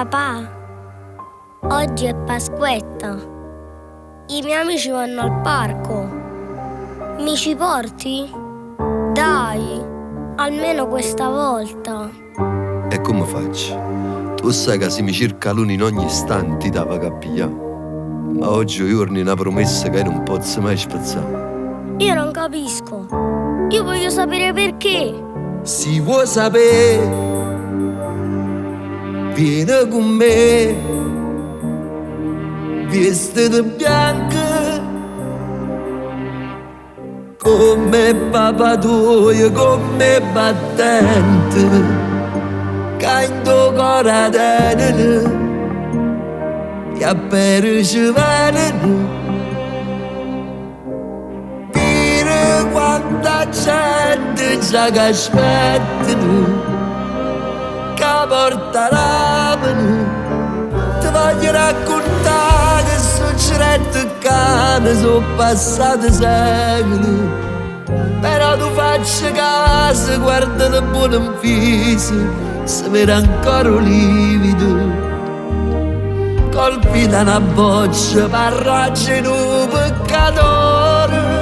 Papà, oggi è Pasquetta. I miei amici vanno al parco. Mi ci porti? Dai, almeno questa volta. E come faccio? Tu sai che se mi cerca l'uno in ogni istante da vagappia. Ma oggi io orni una promessa che non posso mai spezzare. Io non capisco. Io voglio sapere perché. Si vuoi sapere? Vieni con me, vestito bianco, come papà tuo, come battente, che in tuo cuore tenere, e per civelene. Dire quanta gente già che aspettano, che porta la mano. Ti voglio raccontare che succedette che sono passati secoli. Però tu facci caso, guarda il buon viso, si vede ancora livido. Colpi da una boccia, parraggi in un peccatore.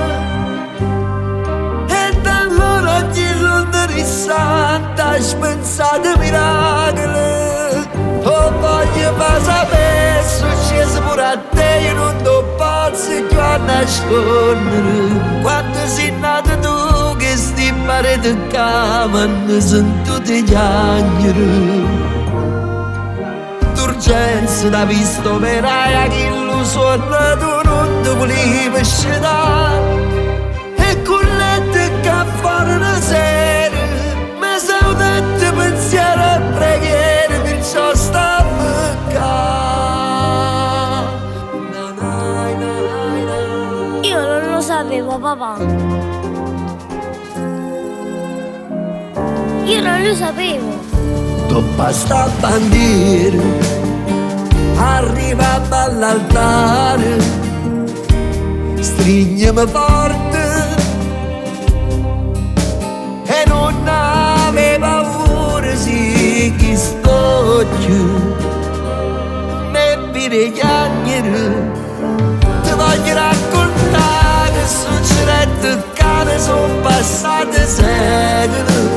Santa spensate miracoli. Oh, voglio far sapere, successo pure a te, io non ti posso più nascondere. Quando sei nato tu, che sti pareti camano, sono tutti gli angeli. D'urgenza da visto veraia, che lo suono tu non ti volevi scendere. E con lette che fuori una sera pensiero e preghiere, perciò sta Io non lo sapevo, papà. Io non lo sapevo. Toppa sta bandiera, arriva all'altare, strignimi forte e non aveva paura, sì, chi sto giù, me pire gli agneri. Ti voglio raccontare che succedette che sono passate secoli.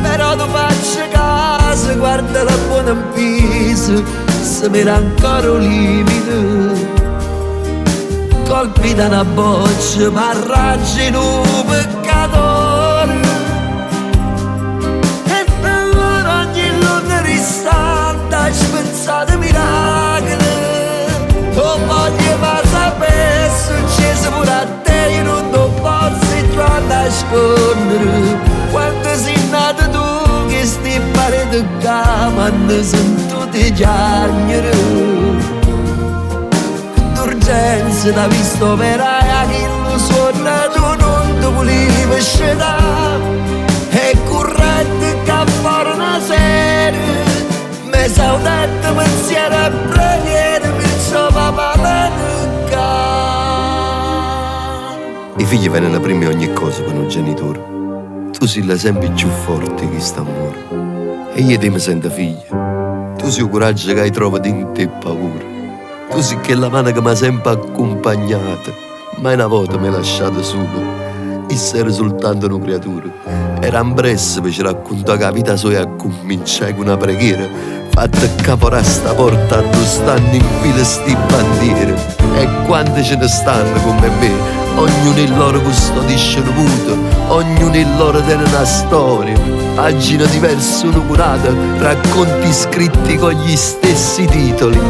Però tu facci caso, guarda la buona impisa, se mi era ancora limite. Colpi da una boccia, ma raggi in un peccatore. E per ogni luna risanta, spensate miracoli. Oh, voglio far sapere, successo pure a te, io non ti posso più nascondere. Quando sei nato tu, che sti pareti camano, sono tutti gli angeli. D'urgenza da visto veraia, che lo suona tu non ti volevi scendere. E corrente che fuori una sera, mi sono detto pensiero e preghiere, perciò papà me ne ca. I figli vengono prima di ogni cosa per un genitore. Tu sei l'esempio più forte che sta amore. E io ti mi sento figlio. Tu sei il coraggio che hai trovato in te paura. Tu sei quella mano che mi ha sempre accompagnata. Mai una volta mi hai lasciato solo. Io ero soltanto una creatura. Era un presso per ci raccontare che la vita sua a cominciare con una preghiera. Fatta caporare sta porta dove stanno in fila sti bandiere. E quante ce ne stanno come me. Ognuno il loro custodisce un muto, ognuno il loro tiene una storia. Pagine diverse, uno curata, racconti scritti con gli stessi titoli.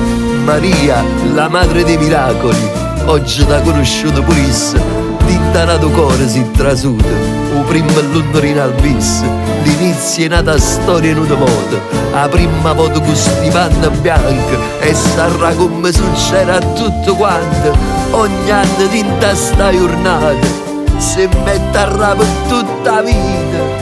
Maria, la madre dei miracoli, oggi t'ha conosciuto purissa. Tintanato cuore si trasuta, o prima l'undorina al bis. L'inizio è nata storia in una moda, la prima volta con sti panni bianchi. E sarà come succede a tutto quanto. Ogni anno tinta sta giornata, se mette a rapa tutta la vita.